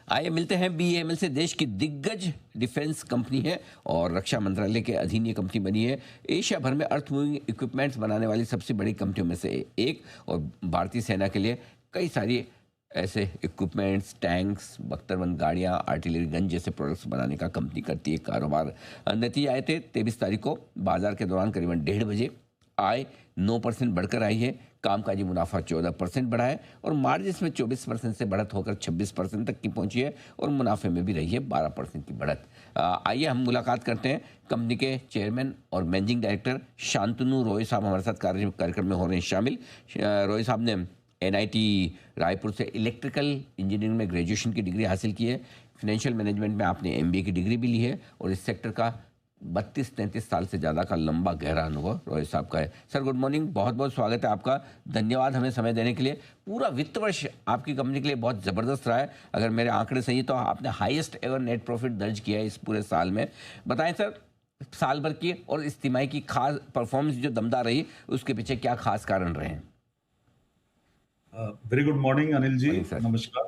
आइए मिलते हैं बीईएमएल से। देश की दिग्गज डिफेंस कंपनी है और रक्षा मंत्रालय के अधीन ये कंपनी बनी है। एशिया भर में अर्थ मूविंग इक्विपमेंट्स बनाने वाली सबसे बड़ी कंपनियों में से एक, और भारतीय सेना के लिए कई सारी ऐसे इक्विपमेंट्स, टैंक्स, बख्तरबंद गाड़ियां, आर्टिलरी गन जैसे प्रोडक्ट्स बनाने का कंपनी करती है कारोबार। नतीजे आए थे 23 तारीख को बाजार के दौरान करीबन 1:30 बजे। आय 9% बढ़कर आई है, कामकाजी मुनाफा 14% बढ़ा है और मार्जिन में 24% से बढ़त होकर 26% तक की पहुंची है और मुनाफे में भी रही है 12% की बढ़त। आइए हम मुलाकात करते हैं कंपनी के चेयरमैन और मैनेजिंग डायरेक्टर शांतनु रॉय साहब हमारे साथ कार्यक्रम में हो रहे हैं शामिल। रॉय साहब ने एनआईटी रायपुर से इलेक्ट्रिकल इंजीनियरिंग में ग्रेजुएशन की डिग्री हासिल की है। फाइनेंशियल मैनेजमेंट में आपने एमबीए की डिग्री भी ली है और इस सेक्टर का 32-33 साल से ज़्यादा का लंबा गहरा अनुभव रॉय साहब का है। सर गुड मॉर्निंग, बहुत बहुत स्वागत है आपका। धन्यवाद हमें समय देने के लिए। पूरा वित्त वर्ष आपकी कंपनी के लिए बहुत ज़बरदस्त रहा है। अगर मेरे आंकड़े सही है तो आपने हाईएस्ट एवर नेट प्रॉफिट दर्ज किया है इस पूरे साल में। बताएं सर, साल भर की और इस तिमाही की खास परफॉर्मेंस जो दमदार रही, उसके पीछे क्या खास कारण रहे हैं? Very good morning Anil ji, morning sir. नमस्कार।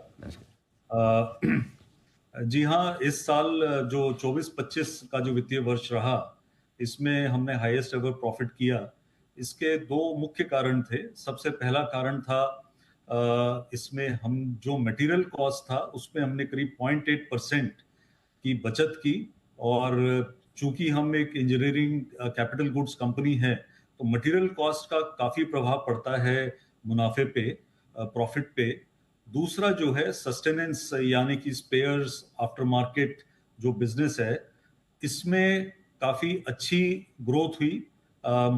जी हाँ, इस साल जो 24-25 का जो वित्तीय वर्ष रहा, इसमें हमने हाईएस्ट एवर प्रॉफिट किया। इसके दो मुख्य कारण थे। सबसे पहला कारण था इसमें हम जो मटेरियल कॉस्ट था उसमें हमने करीब 0.8% की बचत की। और चूंकि हम एक इंजीनियरिंग कैपिटल गुड्स कंपनी है, तो मटेरियल कॉस्ट का काफी प्रभाव पड़ता है मुनाफे पे, प्रॉफिट पे। दूसरा जो है सस्टेनेंस, यानी कि स्पेयर्स, आफ्टर मार्केट जो बिजनेस है, इसमें काफी अच्छी ग्रोथ हुई।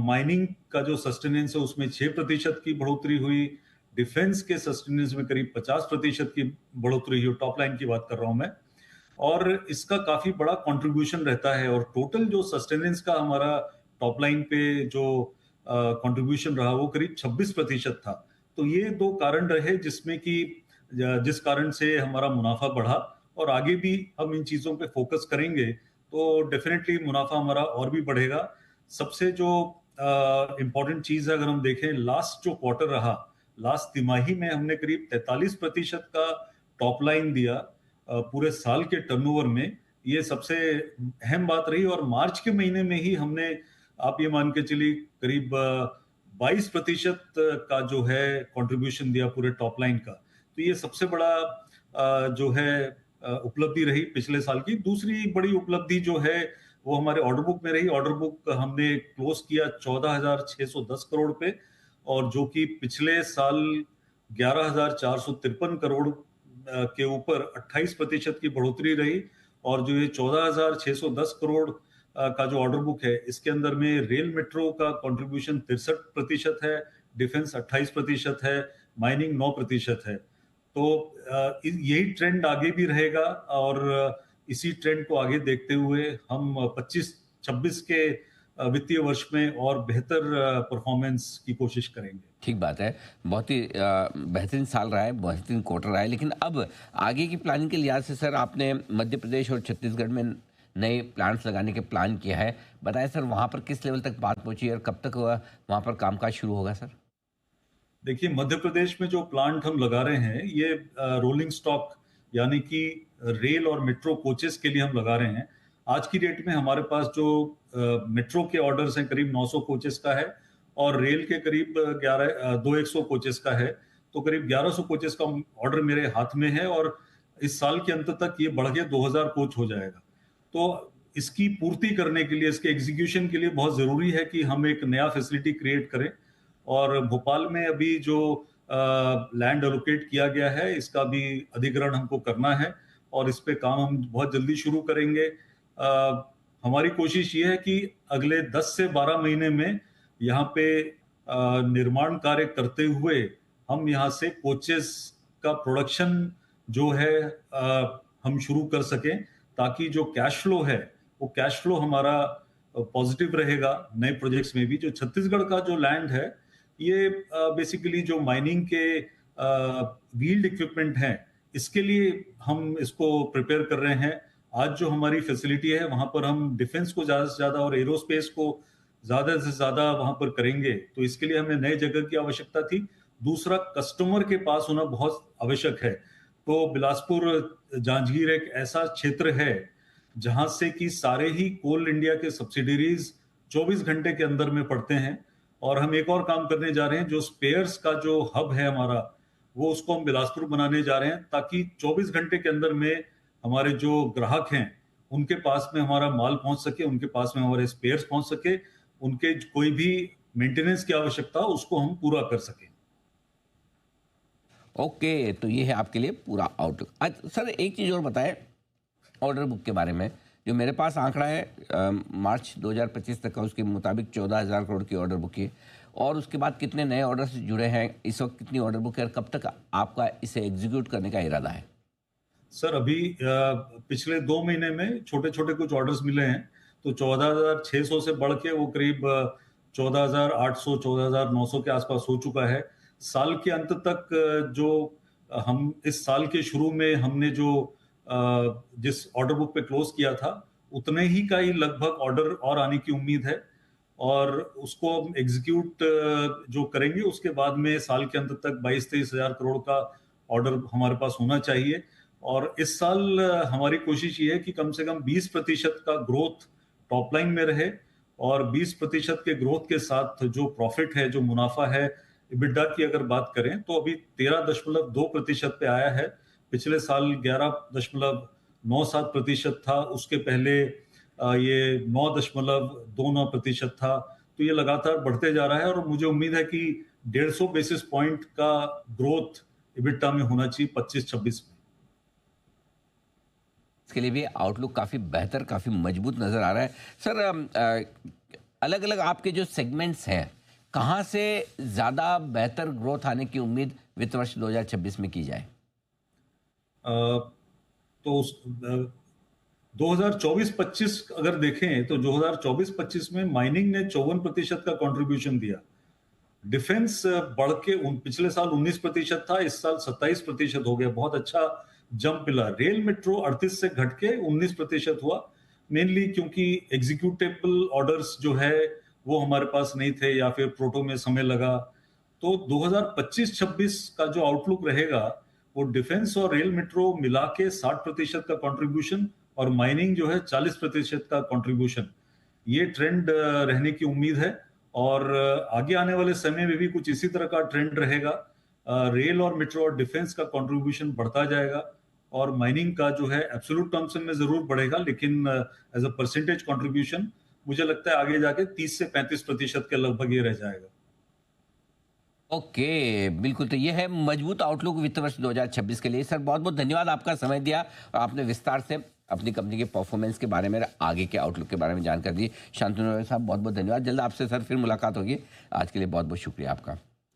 माइनिंग का जो सस्टेनेंस है उसमें 6% की बढ़ोतरी हुई। डिफेंस के सस्टेनेंस में करीब 50% की बढ़ोतरी हुई। टॉप लाइन की बात कर रहा हूं मैं। और इसका काफी बड़ा कंट्रीब्यूशन रहता है। और टोटल जो सस्टेनेंस का हमारा टॉप लाइन पे जो कंट्रीब्यूशन रहा वो करीब 26% था। तो ये दो कारण रहे जिसमें कि जिस कारण से हमारा मुनाफा बढ़ा। और आगे भी हम इन चीजों पे फोकस करेंगे तो डेफिनेटली मुनाफा हमारा और भी बढ़ेगा। सबसे जो इम्पोर्टेंट चीज है, अगर हम देखें लास्ट जो क्वार्टर रहा, लास्ट तिमाही में हमने करीब 43% का टॉप लाइन दिया पूरे साल के टर्नओवर में। ये सबसे अहम बात रही। और मार्च के महीने में ही हमने, आप ये मान के चलिए, करीब 22% का जो है कंट्रीब्यूशन दिया पूरे टॉप लाइन का। तो ये सबसे बड़ा जो है उपलब्धि रही पिछले साल की। दूसरी बड़ी उपलब्धि जो है वो हमारे ऑर्डर बुक में रही। ऑर्डर बुक हमने क्लोज किया 14,610 करोड़ पे, और जो कि पिछले साल 11,453 करोड़ के ऊपर 28% की बढ़ोतरी रही। और जो ये 14,610 करोड़ का जो ऑर्डर बुक है, इसके अंदर में रेल मेट्रो का कंट्रीब्यूशन 63% है, डिफेंस 28% है, माइनिंग 9% है। तो यही ट्रेंड आगे भी रहेगा। और इसी ट्रेंड को आगे देखते हुए हम 25-26 के वित्तीय वर्ष में और बेहतर परफॉर्मेंस की कोशिश करेंगे। ठीक बात है। बहुत ही बेहतरीन साल रहा है, बेहतरीन क्वार्टर रहा है। लेकिन अब आगे की प्लानिंग के लिहाज से सर, आपने मध्य प्रदेश और छत्तीसगढ़ में नए प्लांट्स लगाने के प्लान किया है। बताएं सर, वहाँ पर किस लेवल तक बात पहुंची है और कब तक वहाँ पर कामकाज शुरू होगा सर? देखिए, मध्य प्रदेश में जो प्लांट हम लगा रहे हैं, ये रोलिंग स्टॉक यानी कि रेल और मेट्रो कोचेस के लिए हम लगा रहे हैं। आज की डेट में हमारे पास जो मेट्रो के ऑर्डर्स हैं करीब 900 कोचेस का है, और रेल के करीब 2100 कोचेस का है। तो करीब 1100 कोचेस का ऑर्डर मेरे हाथ में है, और इस साल के अंत तक ये बढ़ के 2000 कोच हो जाएगा। तो इसकी पूर्ति करने के लिए, इसके एग्जीक्यूशन के लिए बहुत जरूरी है कि हम एक नया फैसिलिटी क्रिएट करें। और भोपाल में अभी जो लैंड एलोकेट किया गया है, इसका भी अधिग्रहण हमको करना है, और इस पे काम हम बहुत जल्दी शुरू करेंगे। हमारी कोशिश ये है कि अगले 10 से 12 महीने में यहाँ पे निर्माण कार्य करते हुए हम यहाँ से कोचेस का प्रोडक्शन जो है हम शुरू कर सकें, ताकि जो कैश फ्लो है वो कैश फ्लो हमारा पॉजिटिव रहेगा नए प्रोजेक्ट्स में भी। जो छत्तीसगढ़ का जो लैंड है, ये बेसिकली जो माइनिंग के व्हील्ड इक्विपमेंट हैं, इसके लिए हम इसको प्रिपेयर कर रहे हैं। आज जो हमारी फैसिलिटी है वहां पर हम डिफेंस को ज्यादा से ज्यादा और एरोस्पेस को ज्यादा से ज्यादा वहां पर करेंगे। तो इसके लिए हमें नए जगह की आवश्यकता थी। दूसरा, कस्टमर के पास होना बहुत आवश्यक है। तो बिलासपुर जांजगीर एक ऐसा क्षेत्र है जहां से कि सारे ही कोल इंडिया के सब्सिडरीज 24 घंटे के अंदर में पड़ते हैं। और हम एक और काम करने जा रहे हैं, जो स्पेयर्स का जो हब है हमारा, वो उसको हम बिलासपुर बनाने जा रहे हैं, ताकि 24 घंटे के अंदर में हमारे जो ग्राहक हैं उनके पास में हमारा माल पहुंच सके, उनके पास में हमारे स्पेयर्स पहुंच सके, उनके कोई भी मेंटेनेंस की आवश्यकता हो उसको हम पूरा कर सकें। ओके, तो ये है आपके लिए पूरा आउटलुक। आज सर एक चीज़ और बताएं ऑर्डर बुक के बारे में। जो मेरे पास आंकड़ा है मार्च 2025 तक का, उसके मुताबिक 14,000 करोड़ की ऑर्डर बुक है। और उसके बाद कितने नए ऑर्डर्स जुड़े हैं, इस वक्त कितनी ऑर्डर बुक है, और कब तक आपका इसे एग्जीक्यूट करने का इरादा है? सर अभी पिछले 2 महीने में छोटे-छोटे कुछ ऑर्डर्स मिले हैं, तो 14,600 से बढ़ के वो करीब 14,800 14,900 के आसपास हो चुका है। साल के अंत तक जो हम इस साल के शुरू में हमने जो जिस ऑर्डर बुक पे क्लोज किया था, उतने ही का ही लगभग ऑर्डर और आने की उम्मीद है। और उसको हम एग्जीक्यूट जो करेंगे, उसके बाद में साल के अंत तक 22-23 हजार करोड़ का ऑर्डर हमारे पास होना चाहिए। और इस साल हमारी कोशिश ये है कि कम से कम 20% का ग्रोथ टॉप लाइन में रहे, और 20% के ग्रोथ के साथ जो प्रॉफिट है, जो मुनाफा है, इबिडा की अगर बात करें तो अभी 13.2% पे आया है। पिछले साल 11.97% था, उसके पहले ये 9.29% था। तो ये लगातार बढ़ते जा रहा है, और मुझे उम्मीद है कि 150 बेसिस पॉइंट का ग्रोथ इबिटा में होना चाहिए 25-26 में। इसके लिए भी आउटलुक काफ़ी बेहतर, काफ़ी मजबूत नज़र आ रहा है। सर अलग अलग आपके जो सेगमेंट्स हैं, कहाँ से ज़्यादा बेहतर ग्रोथ आने की उम्मीद वित्त वर्ष 2026 में की जाए? तो 2024-25 अगर देखें तो 2024-25 में माइनिंग ने 54% का कंट्रीब्यूशन दिया। डिफेंस बढ़ के पिछले साल 19% था, इस साल 27% हो गया। बहुत अच्छा जंप मिला। रेल मेट्रो 38 से घट के 19% हुआ, मेनली क्योंकि एग्जीक्यूटेबल ऑर्डर्स जो है वो हमारे पास नहीं थे, या फिर प्रोटो में समय लगा। तो 2025-26 का जो आउटलुक रहेगा, वो डिफेंस और रेल मेट्रो मिला के 60% का कंट्रीब्यूशन, और माइनिंग जो है 40% का कंट्रीब्यूशन। ये ट्रेंड रहने की उम्मीद है, और आगे आने वाले समय में भी कुछ इसी तरह का ट्रेंड रहेगा। रेल और मेट्रो और डिफेंस का कंट्रीब्यूशन बढ़ता जाएगा, और माइनिंग का जो है एब्सोल्यूट टर्म्स में जरूर बढ़ेगा, लेकिन एज अ परसेंटेज कंट्रीब्यूशन मुझे लगता है आगे जाके 30 से 35% के लगभग ये रह जाएगा। ओके, बिल्कुल। तो ये है मजबूत आउटलुक वित्त वर्ष 2026 के लिए। सर बहुत बहुत धन्यवाद, आपका समय दिया और आपने विस्तार से अपनी कंपनी के परफॉर्मेंस के बारे में, आगे के आउटलुक के बारे में जानकारी दी। शांतनु साहब बहुत बहुत धन्यवाद। जल्द आपसे सर फिर मुलाकात होगी। आज के लिए बहुत बहुत शुक्रिया आपका।